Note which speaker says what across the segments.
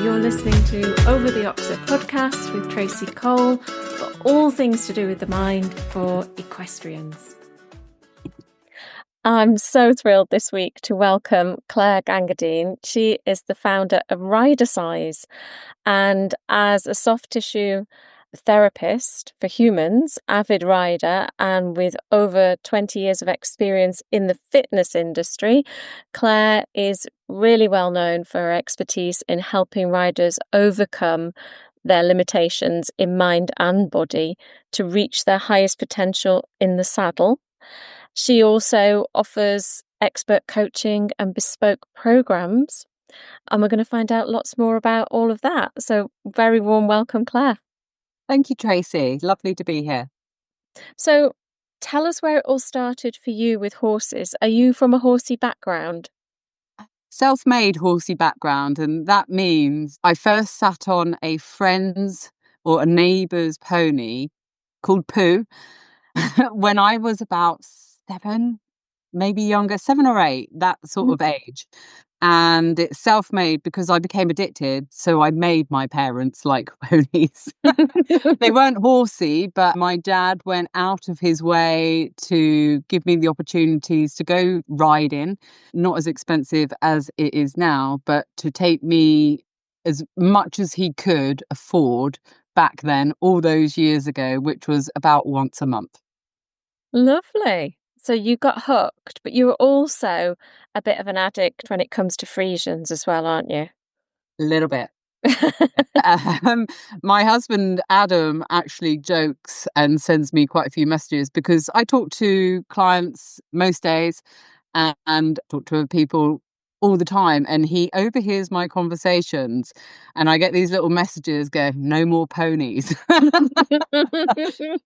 Speaker 1: You're listening to Over the Oxer podcast with Tracey Cole for all things to do with the mind for equestrians.
Speaker 2: I'm so thrilled this week to welcome Clare Gangadeen. She is the founder of Ridercise, and as a soft tissue therapist for humans, avid rider, and with over 20 years of experience in the fitness industry, Clare is really well known for her expertise in helping riders overcome their limitations in mind and body to reach their highest potential in the saddle. She also offers expert coaching and bespoke programs, and we're going to find out lots more about all of that. So very warm welcome, Clare.
Speaker 3: Thank you, Tracey. Lovely to be here.
Speaker 2: So tell us where it all started for you with horses. Are you from a horsey background?
Speaker 3: Self-made horsey background, and that means I first sat on a friend's or a neighbour's pony called Pooh when I was about 7, maybe younger, 7 or 8, that sort of age. And it's self-made because I became addicted, so I made my parents like ponies. They weren't horsey, but my dad went out of his way to give me the opportunities to go riding, not as expensive as it is now, but to take me as much as he could afford back then, all those years ago, which was about once a month.
Speaker 2: Lovely. So you got hooked, but you were also a bit of an addict when it comes to Friesians as well, aren't you?
Speaker 3: A little bit. My husband Adam actually jokes and sends me quite a few messages because I talk to clients most days and talk to people all the time, and he overhears my conversations, and I get these little messages go, no more ponies.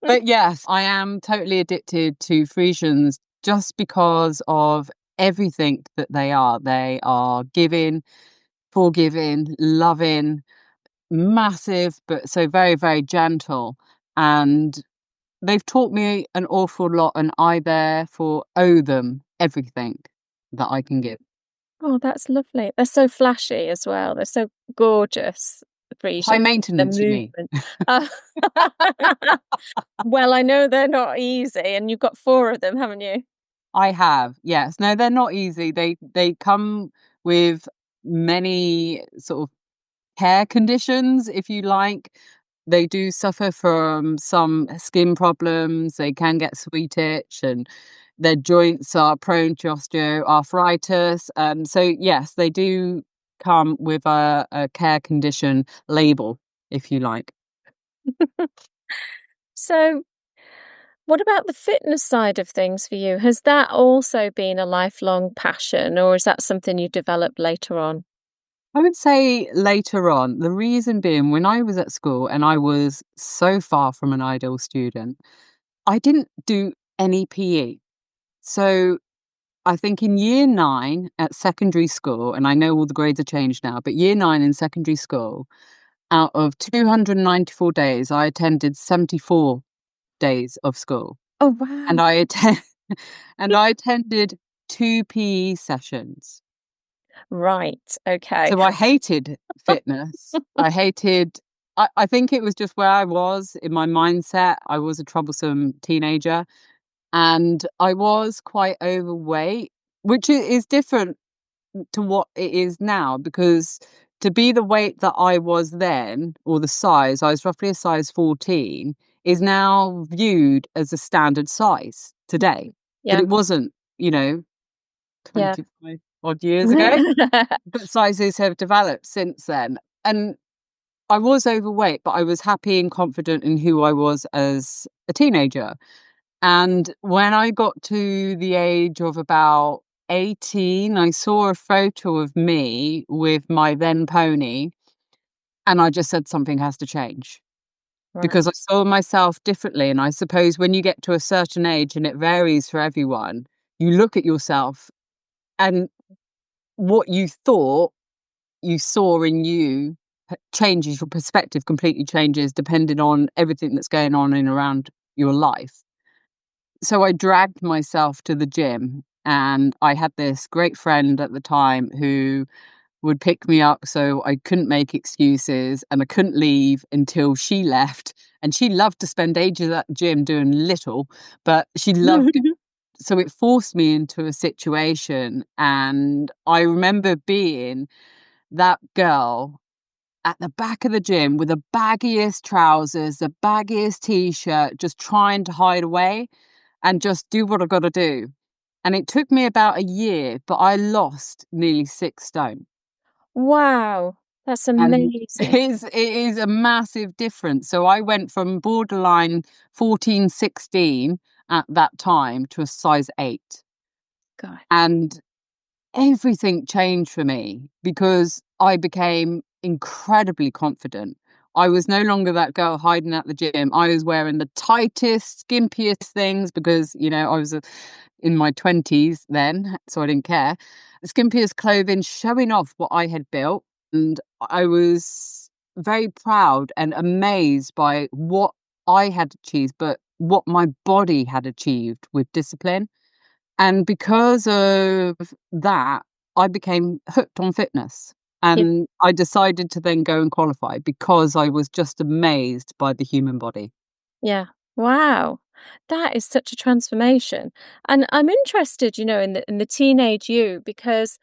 Speaker 3: But yes, I am totally addicted to Friesians just because of everything that they are. They are giving, forgiving, loving, massive, but so very, very gentle. And they've taught me an awful lot, and I therefore owe them everything that I can give.
Speaker 2: Oh, that's lovely. They're so flashy as well. They're so gorgeous.
Speaker 3: High maintenance, you mean?
Speaker 2: Well, I know they're not easy, and you've got 4 of them, haven't you?
Speaker 3: I have, yes. No, they're not easy. They come with many sort of care conditions, if you like. They do suffer from some skin problems. They can get sweet itch, and their joints are prone to osteoarthritis. So yes, they do come with a care condition label, if you like.
Speaker 2: So what about the fitness side of things for you? Has that also been a lifelong passion, or is that something you developed later on?
Speaker 3: I would say later on. The reason being, when I was at school and I was so far from an ideal student, I didn't do any PE. So I think in year 9 at secondary school, and I know all the grades are changed now, but year 9 in secondary school, out of 294 days, I attended 74 days of school.
Speaker 2: Oh, wow.
Speaker 3: And I attended 2 PE sessions.
Speaker 2: Right. Okay.
Speaker 3: So I hated fitness. I think it was just where I was in my mindset. I was a troublesome teenager, and I was quite overweight, which is different to what it is now, because to be the weight that I was then, or the size, I was roughly a size 14, is now viewed as a standard size today.
Speaker 2: Yeah.
Speaker 3: But it wasn't, 25 odd years ago. But sizes have developed since then. And I was overweight, but I was happy and confident in who I was as a teenager. And when I got to the age of about 18, I saw a photo of me with my then pony, and I just said something has to change.
Speaker 2: Right.
Speaker 3: Because I saw myself differently. And I suppose when you get to a certain age, and it varies for everyone, you look at yourself and what you thought you saw in you changes. Your perspective completely changes depending on everything that's going on in around your life. So I dragged myself to the gym, and I had this great friend at the time who would pick me up, so I couldn't make excuses and I couldn't leave until she left. And she loved to spend ages at the gym doing little, but she loved it. So it forced me into a situation. And I remember being that girl at the back of the gym with the baggiest trousers, the baggiest t-shirt, just trying to hide away and just do what I got to do. And it took me about a year, but I lost nearly 6 stone.
Speaker 2: Wow, that's
Speaker 3: And
Speaker 2: amazing.
Speaker 3: it is a massive difference. So I went from borderline 14, 16 at that time to a size 8.
Speaker 2: God.
Speaker 3: And everything changed for me because I became incredibly confident. I was no longer that girl hiding at the gym. I was wearing the tightest, skimpiest things because, I was in my 20s then, so I didn't care. The skimpiest clothing, showing off what I had built. And I was very proud and amazed by what I had achieved, but what my body had achieved with discipline. And because of that, I became hooked on fitness.
Speaker 2: Yeah.
Speaker 3: And I decided to then go and qualify because I was just amazed by the human body.
Speaker 2: Yeah. Wow. That is such a transformation. And I'm interested, in the teenage you, because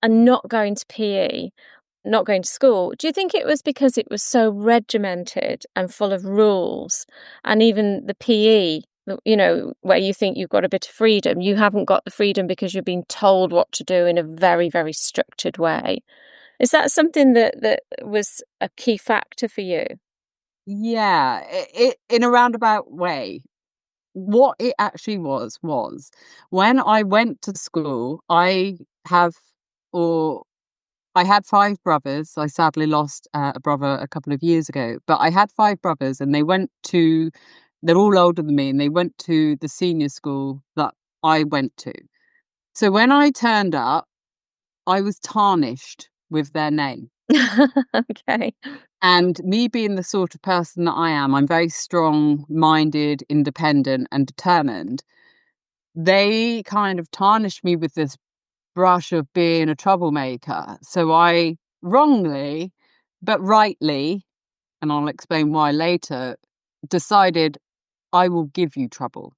Speaker 2: I'm not going to PE, not going to school. Do you think it was because it was so regimented and full of rules? And even the PE, where you think you've got a bit of freedom, you haven't got the freedom because you're being told what to do in a very, very structured way. Is that something that was a key factor for you?
Speaker 3: Yeah, it in a roundabout way. What it actually was when I went to school, have, or I had 5 brothers. I sadly lost a brother a couple of years ago, but I had 5 brothers and they're all older than me and they went to the senior school that I went to. So when I turned up, I was tarnished with their name.
Speaker 2: Okay.
Speaker 3: And me being the sort of person that I am, I'm very strong-minded, independent, and determined. They kind of tarnished me with this brush of being a troublemaker. So I wrongly, but rightly, and I'll explain why later, decided I will give you trouble.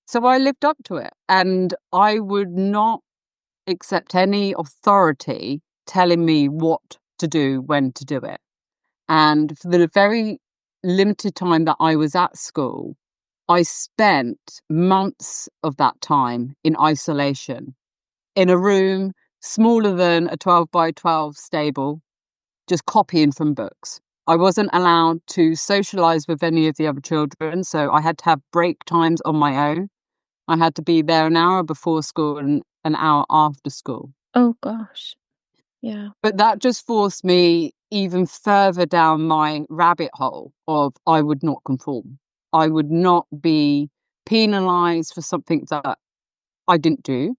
Speaker 3: So I lived up to it and I would not accept any authority telling me what to do, when to do it. And for the very limited time that I was at school, I spent months of that time in isolation in a room smaller than a 12 by 12 stable, just copying from books. I wasn't allowed to socialize with any of the other children, so I had to have break times on my own. I had to be there an hour before school and an hour after school.
Speaker 2: Oh gosh. Yeah.
Speaker 3: But that just forced me even further down my rabbit hole of I would not conform. I would not be penalized for something that I didn't do.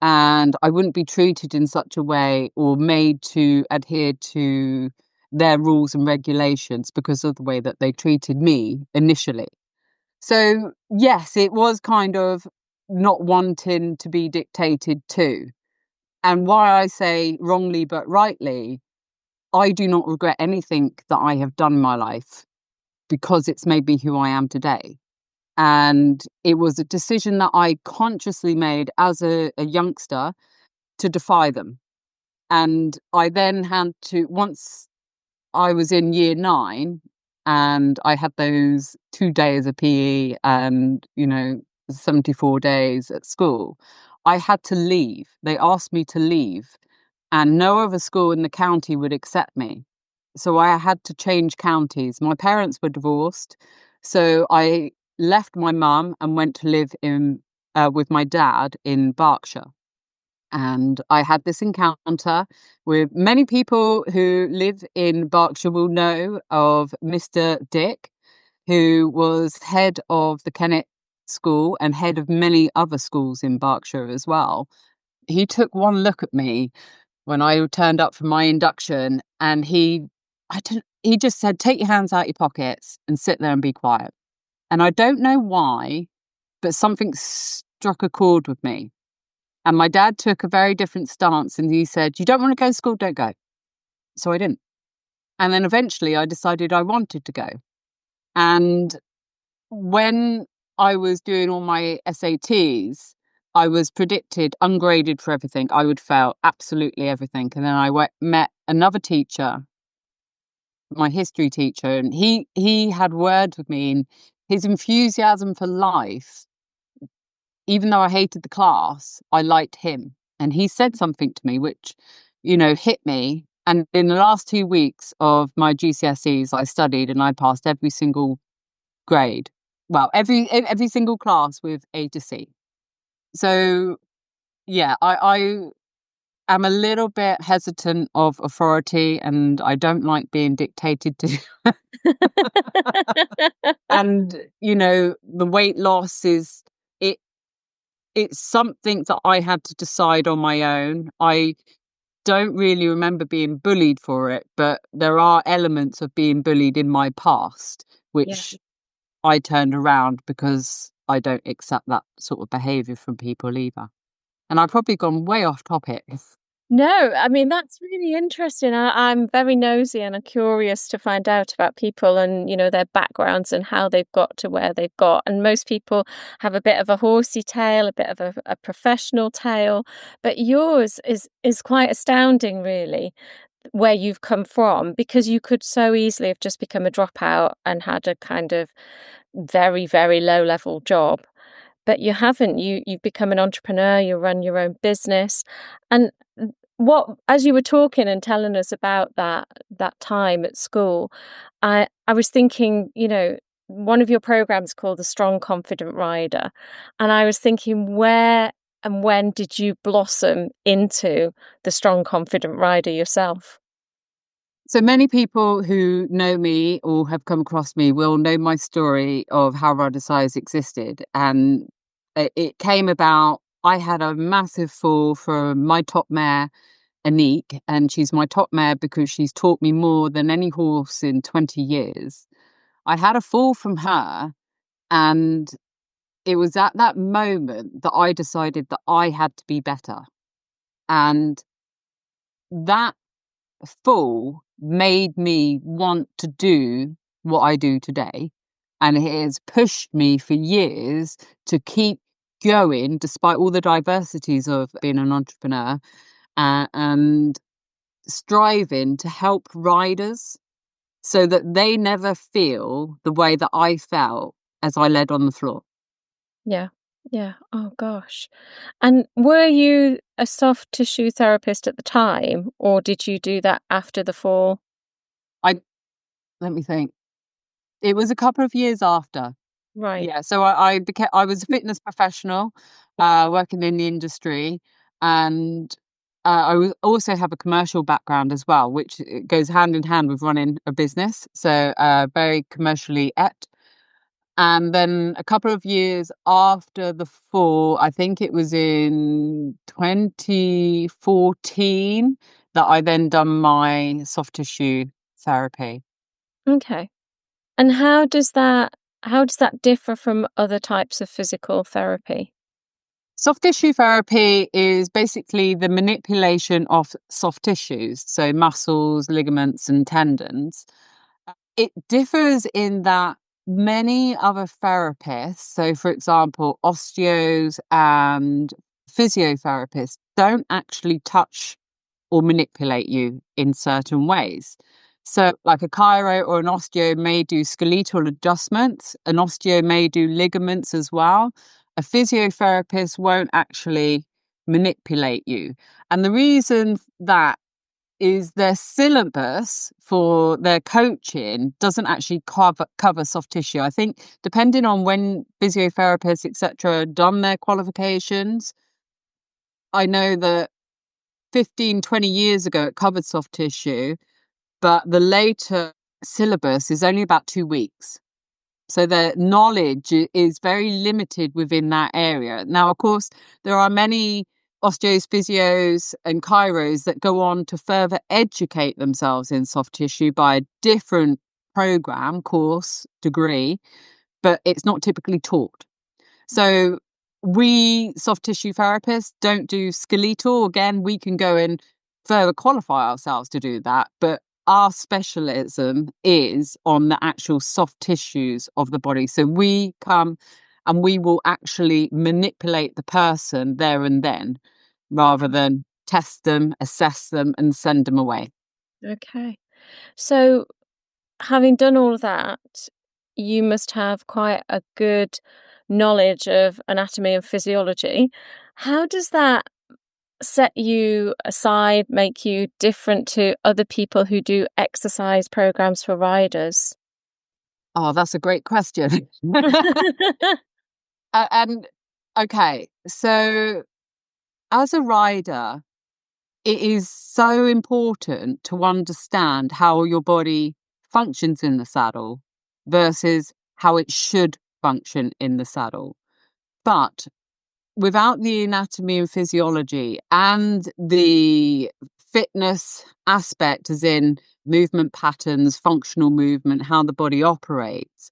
Speaker 3: And I wouldn't be treated in such a way or made to adhere to their rules and regulations because of the way that they treated me initially. So, yes, it was kind of not wanting to be dictated to. And why I say wrongly but rightly, I do not regret anything that I have done in my life because it's made me who I am today. And it was a decision that I consciously made as a youngster to defy them. And I then had to, once I was in year 9 and I had those 2 days of PE and, 74 days at school, I had to leave. They asked me to leave and no other school in the county would accept me. So I had to change counties. My parents were divorced. So I left my mum and went to live with my dad in Berkshire. And I had this encounter with many people who live in Berkshire will know of Mr. Dick, who was head of the Kennet School and head of many other schools in Berkshire as well. He took one look at me when I turned up for my induction and he just said, "Take your hands out your pockets and sit there and be quiet." And I don't know why, but something struck a chord with me. And my dad took a very different stance, and he said, you don't want to go to school, don't go. So I didn't. And then eventually I decided I wanted to go. And when I was doing all my SATs, I was predicted ungraded for everything. I would fail absolutely everything. And then I met another teacher, my history teacher, and he had words with me, and his enthusiasm for life, even though I hated the class, I liked him. And he said something to me which, hit me. And in the last 2 weeks of my GCSEs, I studied and I passed every single grade. Well, every single class with A to C. So yeah, I am a little bit hesitant of authority, and I don't like being dictated to. And the weight loss is it's something that I had to decide on my own. I don't really remember being bullied for it, but there are elements of being bullied in my past which I turned around because I don't accept that sort of behaviour from people either. And I've probably gone way off topic.
Speaker 2: No, I mean, that's really interesting. I'm very nosy and I'm curious to find out about people and, their backgrounds and how they've got to where they've got. And most people have a bit of a horsey tale, a bit of a professional tale, but yours is quite astounding, really, where you've come from, because you could so easily have just become a dropout and had a kind of very, very low level job. But you haven't. You've become an entrepreneur, you run your own business. And as you were talking and telling us about that time at school, I was thinking, one of your programs called the Strong Confident Rider. And I was thinking, where and when did you blossom into the Strong Confident Rider yourself?
Speaker 3: So many people who know me or have come across me will know my story of how Ridercise existed. And it came about, I had a massive fall from my top mare, Anique, and she's my top mare because she's taught me more than any horse in 20 years. I had a fall from her, and it was at that moment that I decided that I had to be better. And that fall made me want to do what I do today. And it has pushed me for years to keep going despite all the diversities of being an entrepreneur, and striving to help riders so that they never feel the way that I felt as I led on the floor.
Speaker 2: Yeah. Yeah. Oh, gosh. And were you a soft tissue therapist at the time, or did you do that after the fall?
Speaker 3: Let me think. It was a couple of years after.
Speaker 2: Right.
Speaker 3: Yeah, so I was a fitness professional, working in the industry, and also have a commercial background as well, which goes hand in hand with running a business. So very commercially et. And then a couple of years after the fall, I think it was in 2014 that I then done my soft tissue therapy.
Speaker 2: Okay. And how does that differ from other types of physical therapy?
Speaker 3: Soft tissue therapy is basically the manipulation of soft tissues, so muscles, ligaments, and tendons. It differs in that many other therapists, so for example, osteos and physiotherapists, don't actually touch or manipulate you in certain ways. So, like a chiro or an osteo may do skeletal adjustments, an osteo may do ligaments as well. A physiotherapist won't actually manipulate you. And the reason that is their syllabus for their coaching doesn't actually cover soft tissue. I think depending on when physiotherapists, etc., done their qualifications, I know that 15, 20 years ago it covered soft tissue, but the later syllabus is only about 2 weeks. So the knowledge is very limited within that area. Now, of course, there are many osteos, physios, and chiros that go on to further educate themselves in soft tissue by a different program, course, degree, but it's not typically taught. So we soft tissue therapists don't do skeletal. Again, we can go and further qualify ourselves to do that, but our specialism is on the actual soft tissues of the body. So we come and we will actually manipulate the person there and then, rather than test them, assess them, and send them away.
Speaker 2: Okay. So, having done all of that, you must have quite a good knowledge of anatomy and physiology. How does that set you aside, make you different to other people who do exercise programs for riders?
Speaker 3: Oh, that's a great question. And okay, so as a rider, it is so important to understand how your body functions in the saddle versus how it should function in the saddle. But without the anatomy and physiology and the fitness aspect, as in movement patterns, functional movement, how the body operates,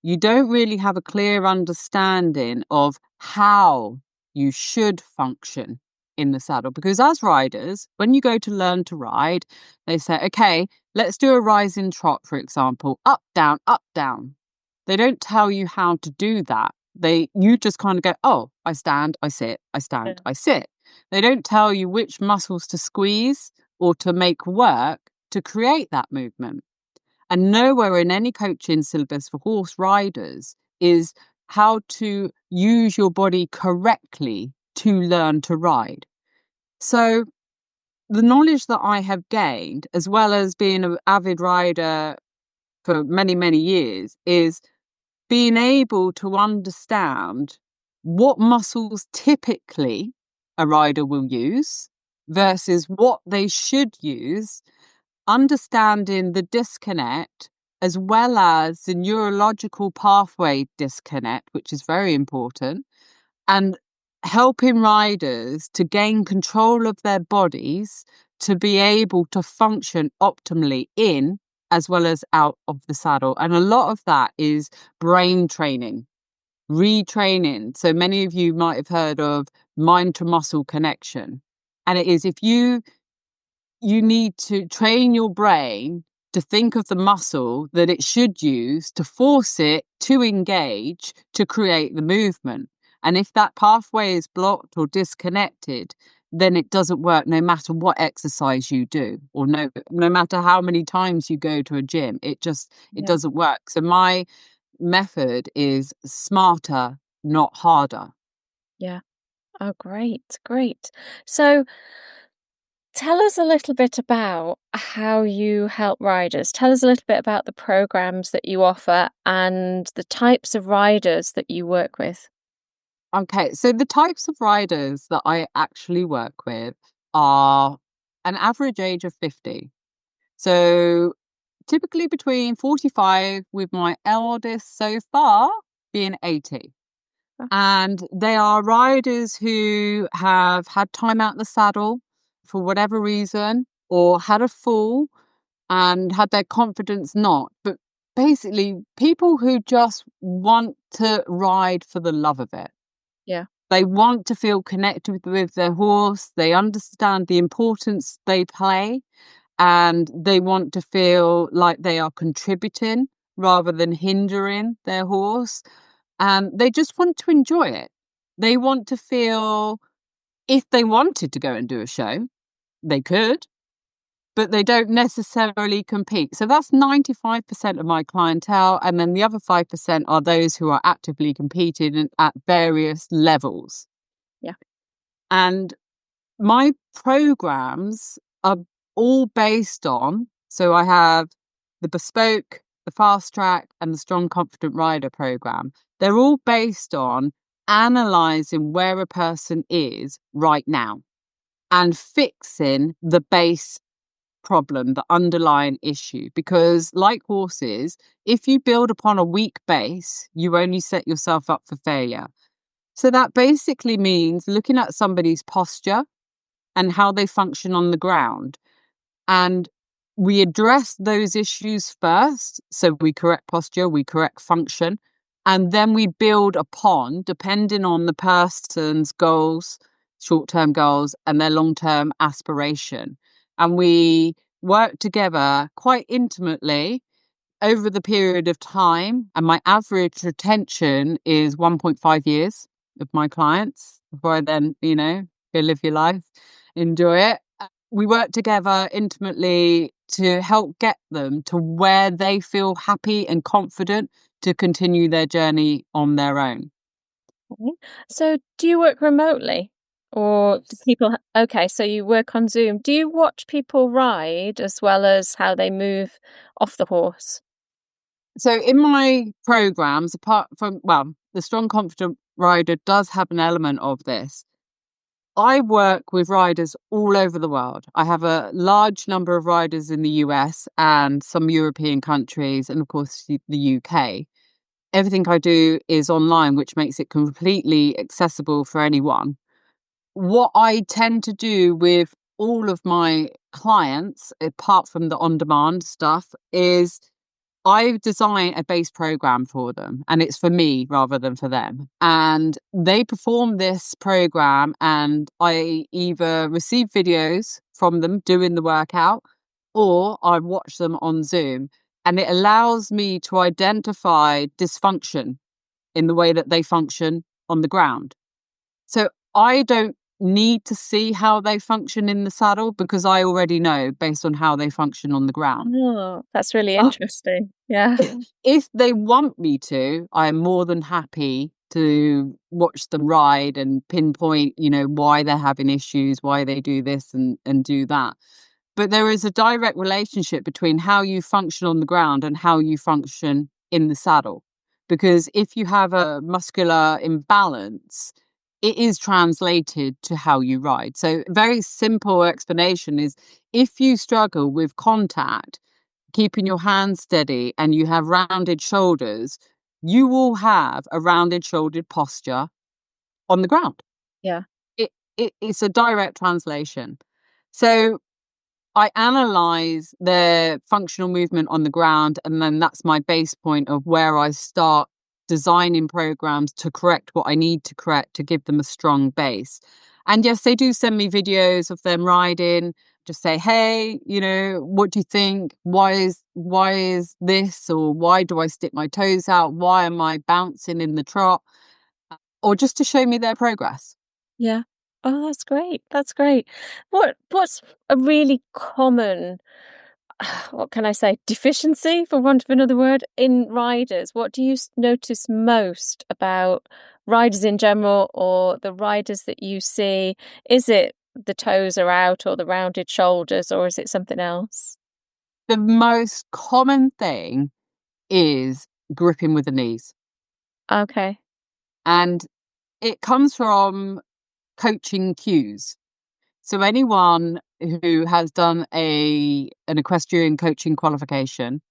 Speaker 3: you don't really have a clear understanding of how you should function in the saddle. Because as riders, when you go to learn to ride, they say, okay, let's do a rising trot, for example, up, down, up, down. They don't tell you how to do that. You just kind of go, oh, I stand, I sit, I stand, I sit. They don't tell you which muscles to squeeze or to make work to create that movement. And nowhere in any coaching syllabus for horse riders is how to use your body correctly to learn to ride. So the knowledge that I have gained, as well as being an avid rider for many, many years, is being able to understand what muscles typically a rider will use versus what they should use, understanding the disconnect as well as the neurological pathway disconnect, which is very important, and helping riders to gain control of their bodies to be able to function optimally in as well as out of the saddle. And a lot of that is brain training, retraining. So many of you might have heard of mind to muscle connection. And it is if you need to train your brain to think of the muscle that it should use to force it to engage to create the movement. And if that pathway is blocked or disconnected, then it doesn't work no matter what exercise you do, or no matter how many times you go to a gym. It doesn't work. So my method is smarter, not harder.
Speaker 2: Yeah. Oh, great, great. So tell us a little bit about how you help riders. Tell us a little bit about the programs that you offer and the types of riders that you work with.
Speaker 3: Okay, so the types of riders that I actually work with are an average age of 50. So typically between 45, with my eldest so far being 80.
Speaker 2: Oh.
Speaker 3: And they are riders who have had time out the saddle for whatever reason, or had a fall and had their confidence knocked. But basically, people who just want to ride for the love of it.
Speaker 2: Yeah.
Speaker 3: They want to feel connected with their horse. They understand the importance they play, and they want to feel like they are contributing rather than hindering their horse. And they just want to enjoy it. They want to feel, if they wanted to go and do a show, they could, but they don't necessarily compete. So that's 95% of my clientele. And then the other 5% are those who are actively competing at various levels.
Speaker 2: Yeah.
Speaker 3: And my programs are all based on, so I have the bespoke, the fast track, and the strong confident rider program. They're all based on analysing where a person is right now and fixing the base problem, the underlying issue. Because like horses, if you build upon a weak base, you only set yourself up for failure. So that basically means looking at somebody's posture and how they function on the ground. And we address those issues first. So we correct posture, we correct function, And then we build upon, depending on the person's goals, short-term goals, and their long-term aspiration. And we work together quite intimately over the period of time. And my average retention is 1.5 years of my clients before I then, go live your life, enjoy it. We work together intimately to help get them to where they feel happy and confident to continue their journey on their own.
Speaker 2: Okay. So do you work remotely or do people? Okay, so you work on Zoom. Do you watch people ride as well as how they move off the horse?
Speaker 3: So in my programs, apart from, the Strong Confident Rider does have an element of this. I work with riders all over the world. I have a large number of riders in the US and some European countries, and of course the UK. Everything I do is online, which makes it completely accessible for anyone. What I tend to do with all of my clients, apart from the on-demand stuff, is I've designed a base program for them, and it's for me rather than for them. And they perform this program, and I either receive videos from them doing the workout or I watch them on Zoom. And it allows me to identify dysfunction in the way that they function on the ground. So I don't need to see how they function in the saddle because I already know based on how they function on the ground.
Speaker 2: Oh, that's really interesting. Yeah.
Speaker 3: If they want me to, I'm more than happy to watch them ride and pinpoint, why they're having issues, why they do this and do that. But there is a direct relationship between how you function on the ground and how you function in the saddle. Because if you have a muscular imbalance, it is translated to how you ride. So a very simple explanation is if you struggle with contact, keeping your hands steady, and you have rounded shoulders, you will have a rounded shouldered posture on the ground.
Speaker 2: Yeah.
Speaker 3: It's a direct translation. So I analyze their functional movement on the ground, and then that's my base point of where I start designing programs to correct what I need to correct to give them a strong base. And yes, they do send me videos of them riding, just say, hey, what do you think? Why is this? Or why do I stick my toes out? Why am I bouncing in the trot? Or just to show me their progress.
Speaker 2: Yeah. Oh, that's great. That's great. What's a really common, what can I say, deficiency, for want of another word, in riders? What do you notice most about riders in general or the riders that you see? Is it the toes are out or the rounded shoulders, or is it something else?
Speaker 3: The most common thing is gripping with the knees.
Speaker 2: Okay.
Speaker 3: And it comes from coaching cues. So anyone who has done an equestrian coaching qualification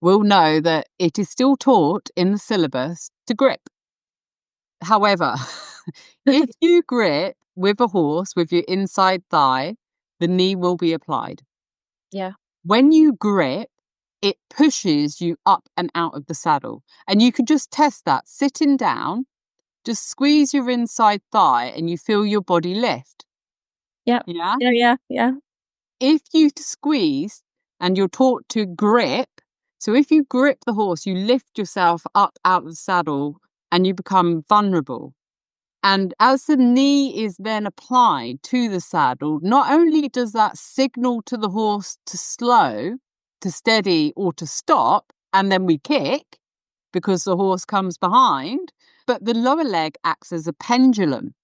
Speaker 3: will know that it is still taught in the syllabus to grip. However, if you grip with a horse with your inside thigh, the knee will be applied.
Speaker 2: Yeah.
Speaker 3: When you grip, it pushes you up and out of the saddle. And you can just test that sitting down, just squeeze your inside thigh and you feel your body lift.
Speaker 2: Yeah.
Speaker 3: Yeah.
Speaker 2: Yeah.
Speaker 3: If you squeeze and you're taught to grip, so if you grip the horse, you lift yourself up out of the saddle and you become vulnerable. And as the knee is then applied to the saddle, not only does that signal to the horse to slow, to steady, or to stop, and then we kick because the horse comes behind, but the lower leg acts as a pendulum.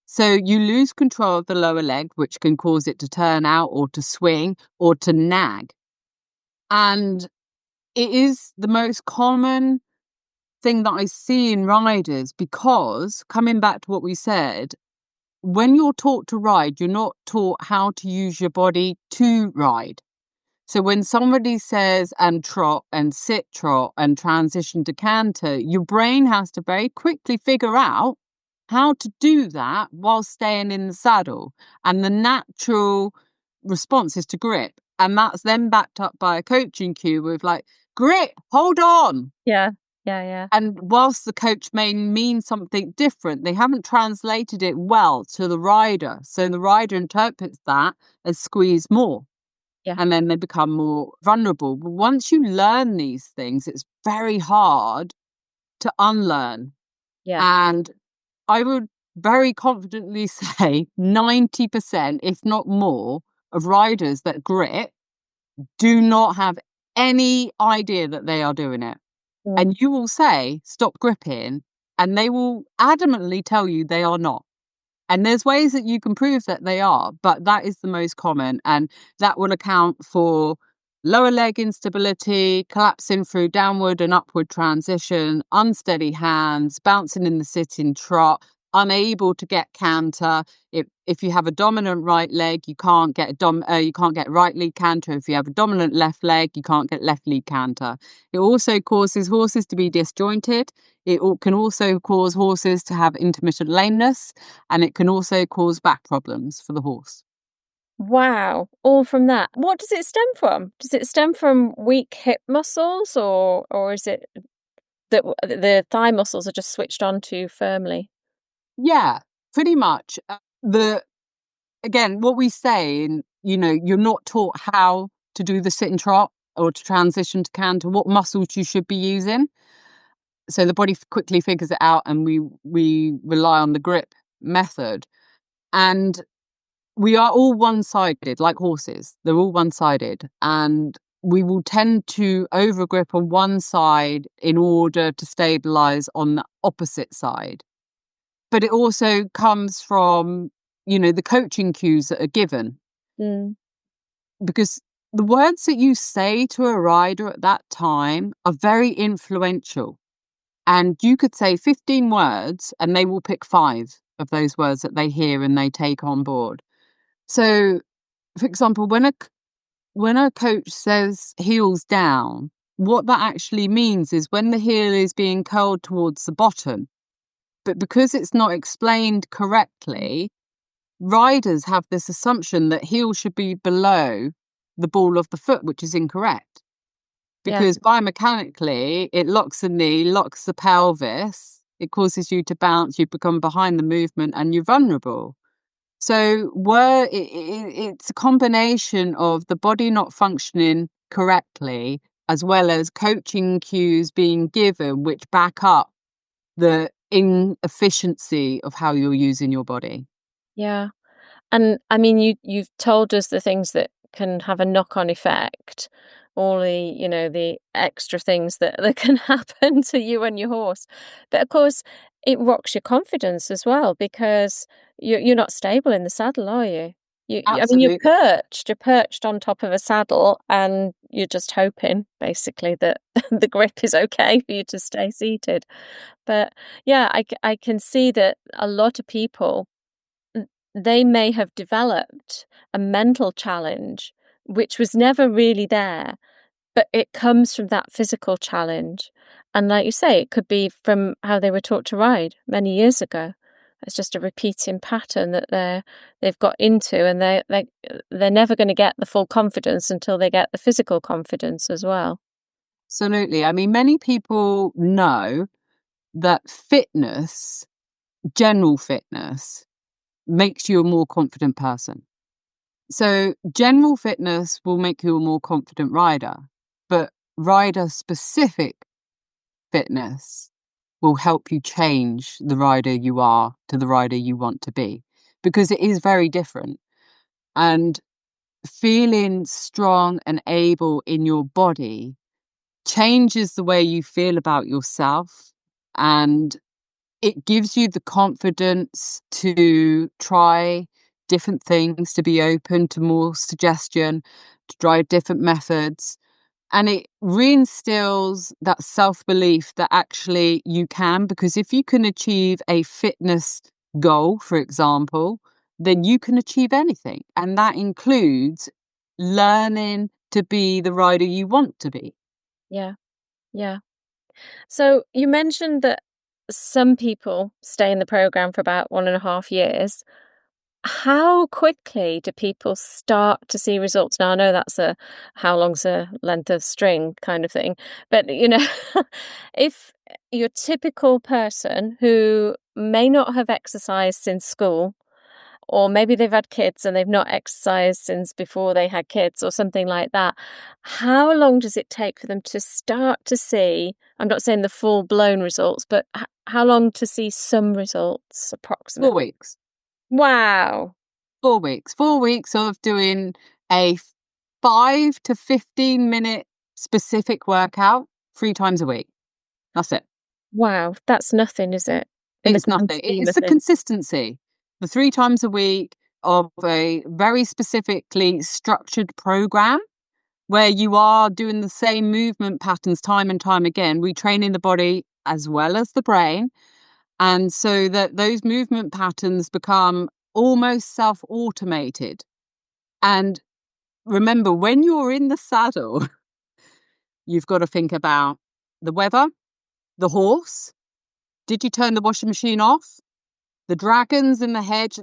Speaker 3: So you lose control of the lower leg, which can cause it to turn out or to swing or to nag. And it is the most common thing that I see in riders because, coming back to what we said, when you're taught to ride, you're not taught how to use your body to ride. So when somebody says and trot and sit trot and transition to canter, your brain has to very quickly figure out how to do that while staying in the saddle. And the natural response is to grip. And that's then backed up by a coaching cue with like, grip, hold on.
Speaker 2: Yeah. Yeah.
Speaker 3: And whilst the coach may mean something different, they haven't translated it well to the rider. So the rider interprets that as squeeze more.
Speaker 2: Yeah.
Speaker 3: And then they become more vulnerable. But once you learn these things, it's very hard to unlearn.
Speaker 2: Yeah.
Speaker 3: And I would very confidently say 90%, if not more, of riders that grip do not have any idea that they are doing it. And you will say, stop gripping, and they will adamantly tell you they are not. And there's ways that you can prove that they are, but that is the most common. And that will account for lower leg instability, collapsing through downward and upward transition, unsteady hands, bouncing in the sitting trot, unable to get canter. If you have a dominant right leg, you can't get right lead canter. If you have a dominant left leg, you can't get left lead canter. It also causes horses to be disjointed. It can also cause horses to have intermittent lameness, and it can also cause back problems for the horse.
Speaker 2: Wow, all from that. What does it stem from? Does it stem from weak hip muscles, or is it that the thigh muscles are just switched on too firmly?
Speaker 3: Yeah, pretty much. Again, what we say, you're not taught how to do the sit and trot or to transition to canter, what muscles you should be using. So the body quickly figures it out, and we rely on the grip method. And we are all one-sided, like horses. They're all one-sided, and we will tend to overgrip on one side in order to stabilize on the opposite side. But it also comes from, the coaching cues that are given. Because the words that you say to a rider at that time are very influential. And you could say 15 words and they will pick 5 of those words that they hear and they take on board. So, for example, when a coach says heels down, what that actually means is when the heel is being curled towards the bottom. But because it's not explained correctly, riders have this assumption that heel should be below the ball of the foot, which is incorrect. Because biomechanically, it locks the knee, locks the pelvis, it causes you to bounce, you become behind the movement, and you're vulnerable. So it's a combination of the body not functioning correctly, as well as coaching cues being given, which back up the inefficiency of how you're using your body.
Speaker 2: Yeah. And I mean, you've told us the things that can have a knock-on effect, all the extra things that can happen to you and your horse. But of course, it rocks your confidence as well, because you're not stable in the saddle, are you? I mean, you're
Speaker 3: Absolutely.
Speaker 2: perched on top of a saddle, and you're just hoping, basically, that the grip is okay for you to stay seated. But yeah, I can see that a lot of people, they may have developed a mental challenge which was never really there, but it comes from that physical challenge. And like you say, it could be from how they were taught to ride many years ago. It's just a repeating pattern that they've got into, and they're never going to get the full confidence until they get the physical confidence as well.
Speaker 3: Absolutely. I mean, many people know that fitness, general fitness, makes you a more confident person. So general fitness will make you a more confident rider, but rider specific fitness will help you change the rider you are to the rider you want to be, because it is very different. And feeling strong and able in your body changes the way you feel about yourself, and it gives you the confidence to try different things, to be open to more suggestion, to try different methods. And it reinstills that self-belief that actually you can, because if you can achieve a fitness goal, for example, then you can achieve anything. And that includes learning to be the rider you want to be.
Speaker 2: Yeah, yeah. So you mentioned that some people stay in the program for about 1.5 years. how quickly do people start to see results? Now, I know that's a how long's a length of string kind of thing, but if your typical person who may not have exercised since school, or maybe they've had kids and they've not exercised since before they had kids or something like that, how long does it take for them to start to see, I'm not saying the full blown results, but how long to see some results
Speaker 3: 4
Speaker 2: approximately?
Speaker 3: weeks.
Speaker 2: Wow.
Speaker 3: 4 weeks. 4 weeks of doing a 5 to 15 minute specific workout 3 times a week. That's it.
Speaker 2: Wow. That's nothing, is it? In the
Speaker 3: It's
Speaker 2: grand
Speaker 3: nothing.
Speaker 2: scheme
Speaker 3: It's
Speaker 2: of
Speaker 3: the
Speaker 2: things.
Speaker 3: consistency. The 3 times a week of a very specifically structured program where you are doing the same movement patterns time and time again, retraining the body as well as the brain. And so that those movement patterns become almost self-automated. And remember, when you're in the saddle, you've got to think about the weather, the horse. Did you turn the washing machine off? The dragons in the hedge,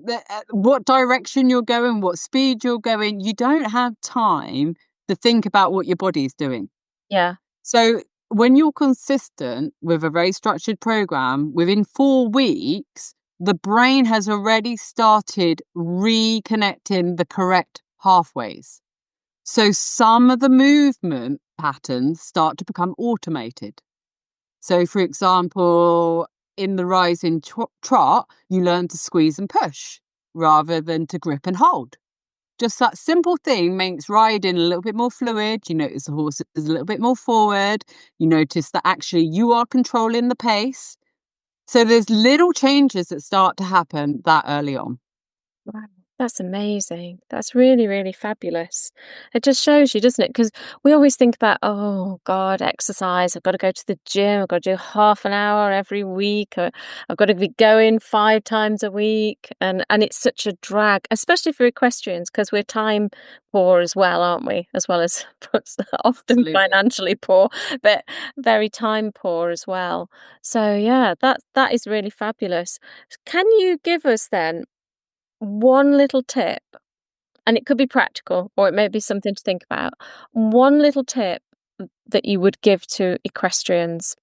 Speaker 3: what direction you're going, what speed you're going. You don't have time to think about what your body is doing.
Speaker 2: Yeah.
Speaker 3: So when you're consistent with a very structured program, within 4 weeks, the brain has already started reconnecting the correct pathways. So some of the movement patterns start to become automated. So, for example, in the rising trot, you learn to squeeze and push rather than to grip and hold. Just that simple thing makes riding a little bit more fluid. You notice the horse is a little bit more forward. You notice that actually you are controlling the pace. So there's little changes that start to happen that early on.
Speaker 2: Wow, that's amazing. That's really, really fabulous. It just shows you, doesn't it? Because we always think about, oh God, exercise. I've got to go to the gym. I've got to do half an hour every week. Or I've got to be going 5 times a week. And it's such a drag, especially for equestrians, because we're time poor as well, aren't we? As well as often
Speaker 3: Absolutely.
Speaker 2: financially poor, but very time poor as well. So yeah, that is really fabulous. Can you give us then one little tip, and it could be practical or it may be something to think about. One little tip that you would give to equestrians.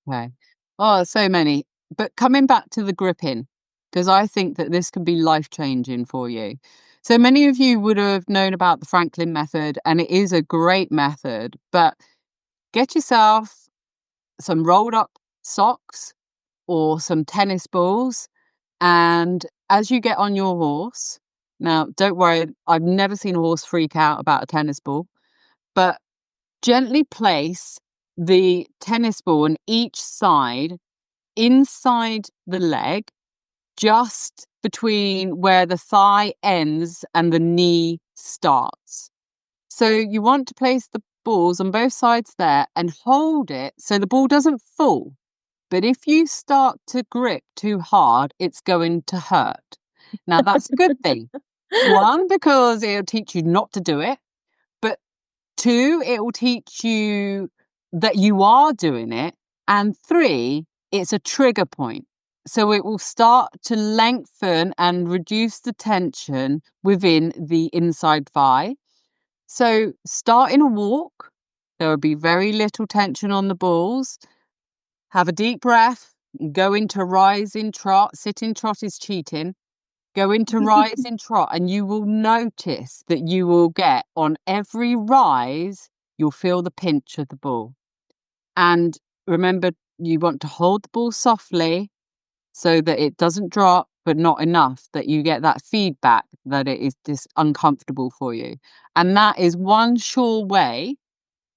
Speaker 3: Okay. Oh, so many. But coming back to the gripping, because I think that this can be life-changing for you. So many of you would have known about the Franklin method, and it is a great method, but get yourself some rolled up socks or some tennis balls. And as you get on your horse, now don't worry, I've never seen a horse freak out about a tennis ball, but gently place the tennis ball on each side inside the leg, just between where the thigh ends and the knee starts. So you want to place the balls on both sides there and hold it so the ball doesn't fall. But if you start to grip too hard, it's going to hurt. Now, that's a good thing. 1, because it'll teach you not to do it. But 2, it will teach you that you are doing it. And 3, it's a trigger point. So it will start to lengthen and reduce the tension within the inside thigh. So start in a walk. There will be very little tension on the balls. Have a deep breath. Go into rising trot. Sitting trot is cheating. Go into rising trot, and you will notice that you will get on every rise, you'll feel the pinch of the ball. And remember, you want to hold the ball softly so that it doesn't drop, but not enough that you get that feedback that it is just uncomfortable for you. And that is one sure way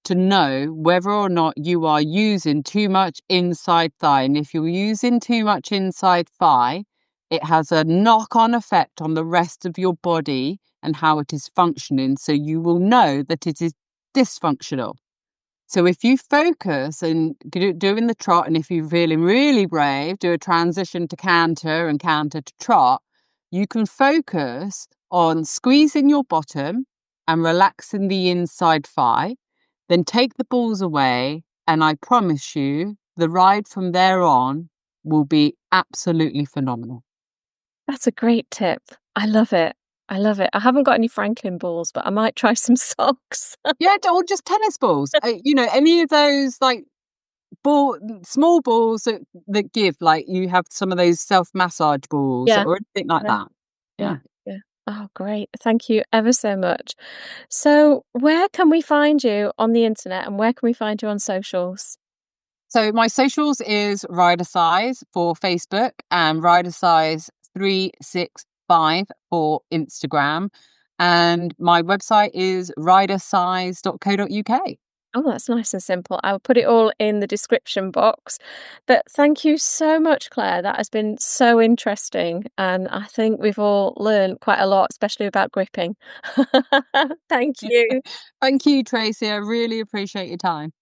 Speaker 3: to know whether or not you are using too much inside thigh. And if you're using too much inside thigh, it has a knock-on effect on the rest of your body and how it is functioning. So you will know that it is dysfunctional. So if you focus and doing the trot, and if you're feeling really brave, do a transition to canter and canter to trot, you can focus on squeezing your bottom and relaxing the inside thigh. Then take the balls away, and I promise you, the ride from there on will be absolutely phenomenal.
Speaker 2: That's a great tip. I love it. I love it. I haven't got any Franklin balls, but I might try some socks.
Speaker 3: Yeah, or just tennis balls. Any of those like small balls that give, like you have some of those self massage balls
Speaker 2: Yeah.
Speaker 3: or anything like
Speaker 2: Yeah.
Speaker 3: that. Yeah.
Speaker 2: Yeah. Oh, great. Thank you ever so much. So, where can we find you on the internet and where can we find you on socials?
Speaker 3: So my socials is Ridercise for Facebook and Ridercise 365 for Instagram. And my website is ridercise.co.uk.
Speaker 2: Oh, that's nice and simple. I'll put it all in the description box. But thank you so much, Claire. That has been so interesting. And I think we've all learned quite a lot, especially about gripping. Thank you.
Speaker 3: Thank you, Tracey. I really appreciate your time.